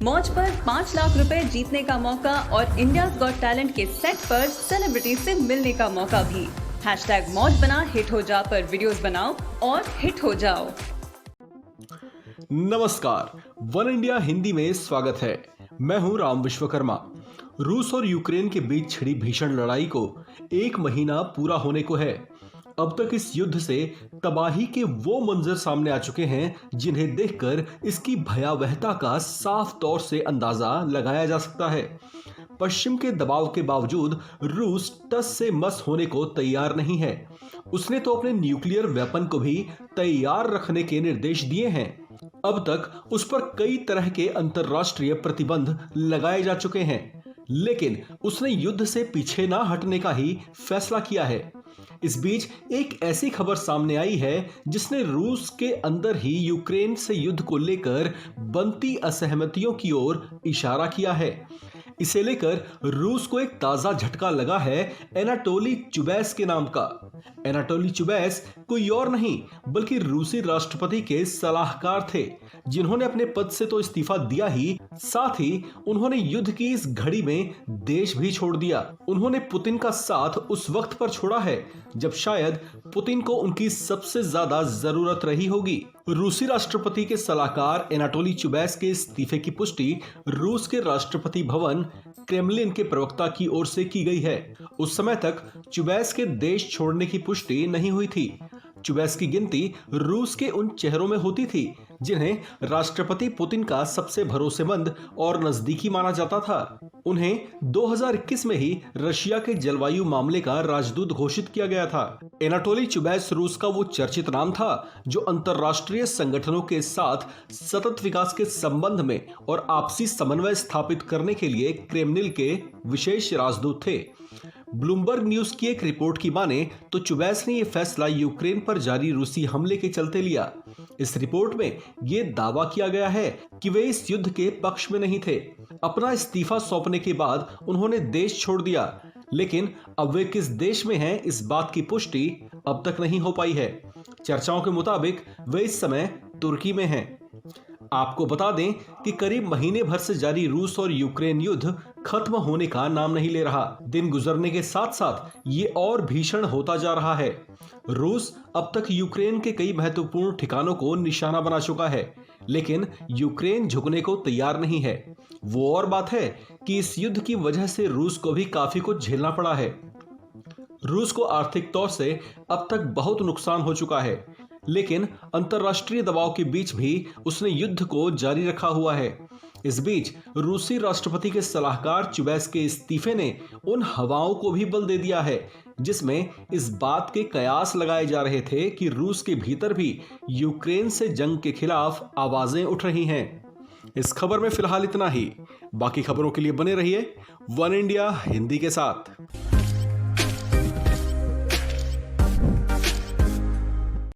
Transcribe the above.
मौज पर 5 लाख रुपए जीतने का मौका और इंडियाज गॉट टैलेंट के सेट पर सेलिब्रिटी से मिलने का मौका भी। #मौज बना हिट हो जा पर वीडियोस बनाओ और हिट हो जाओ। नमस्कार, वन इंडिया हिंदी में स्वागत है। मैं हूं राम विश्वकर्मा। रूस और यूक्रेन के बीच छिड़ी भीषण लड़ाई को 1 महीना पूरा होने को है। अब तक इस युद्ध से तबाही के वो मंजर सामने आ चुके हैं जिन्हें देखकर इसकी भयावहता का साफ तौर से अंदाजा लगाया जा सकता है। पश्चिम के दबाव के बावजूद रूस टस से मस होने को तैयार नहीं है। उसने तो अपने न्यूक्लियर वेपन को भी तैयार रखने के निर्देश दिए हैं। अब तक उस पर कई तरह के अंतर्राष्ट्रीय प्रतिबंध लगाए जा चुके हैं, लेकिन उसने युद्ध से पीछे ना हटने का ही फैसला किया है। इस बीच एक ऐसी खबर सामने आई है जिसने रूस के अंदर ही यूक्रेन से युद्ध को लेकर बनती असहमतियों की ओर इशारा किया है। इसे लेकर रूस को एक ताजा झटका लगा है एनाटोली चुबैस के नाम का। एनाटोली चुबैस कोई और नहीं बल्कि रूसी राष्ट्रपति के सलाहकार थे, जिन्होंने अपने पद से तो इस्तीफा दिया ही, साथ ही उन्होंने युद्ध की इस घड़ी में देश भी छोड़ दिया। उन्होंने पुतिन का साथ उस वक्त पर छोड़ा है जब शायद पुतिन को उनकी सबसे ज्यादा जरूरत रही होगी। रूसी राष्ट्रपति के सलाहकार एनाटोली चुबैस के इस्तीफे की पुष्टि रूस के राष्ट्रपति भवन क्रेमलिन के प्रवक्ता की ओर से की गई है। उस समय तक चुबैस के देश छोड़ने की पुष्टि नहीं हुई थी। चुबैस की गिनती रूस के उन चेहरों में होती थी जिन्हें राष्ट्रपति पुतिन का सबसे भरोसेमंद और नजदीकी माना जाता था। उन्हें 2021 में ही रशिया के जलवायु मामले का राजदूत घोषित किया गया था। एनाटोली चुबैस रूस का वो चर्चित नाम था जो अंतर्राष्ट्रीय संगठनों के साथ सतत विकास के संबंध में और आपसी समन्वय स्थापित करने के लिए क्रेमलिन के विशेष राजदूत थे। ब्लूमबर्ग न्यूज की एक रिपोर्ट की माने तो चुबैस ने यह फैसला यूक्रेन पर जारी रूसी हमले के चलते लिया। इस रिपोर्ट में यह दावा किया गया है कि वे इस युद्ध के पक्ष में नहीं थे। अपना इस्तीफा सौंपने के बाद उन्होंने देश छोड़ दिया, लेकिन अब वे किस देश में हैं इस बात की पुष्टि अब तक नहीं हो पाई है। चर्चाओं के मुताबिक वे इस समय तुर्की में हैं। आपको बता दें कि करीब महीने भर से जारी रूस और यूक्रेन युद्ध खत्म होने का नाम नहीं ले रहा। दिन गुजरने के साथ साथ ये और भीषण होता जा रहा है। रूस अब तक यूक्रेन के कई महत्वपूर्ण ठिकानों को निशाना बना चुका है, लेकिन यूक्रेन झुकने को तैयार नहीं है। वो और बात है कि इस युद्ध की वजह से रूस को भी काफी कुछ झेलना पड़ा है। रूस को आर्थिक तौर से अब तक बहुत नुकसान हो चुका है, लेकिन अंतर्राष्ट्रीय दबाव के बीच भी उसने युद्ध को जारी रखा हुआ है। इस बीच रूसी राष्ट्रपति के सलाहकार चुबैस के इस्तीफे ने उन हवाओं को भी बल दे दिया है जिसमें इस बात के कयास लगाए जा रहे थे कि रूस के भीतर भी यूक्रेन से जंग के खिलाफ आवाजें उठ रही हैं। इस खबर में फिलहाल इतना ही। बाकी खबरों के लिए बने रहिए वन इंडिया हिंदी के साथ।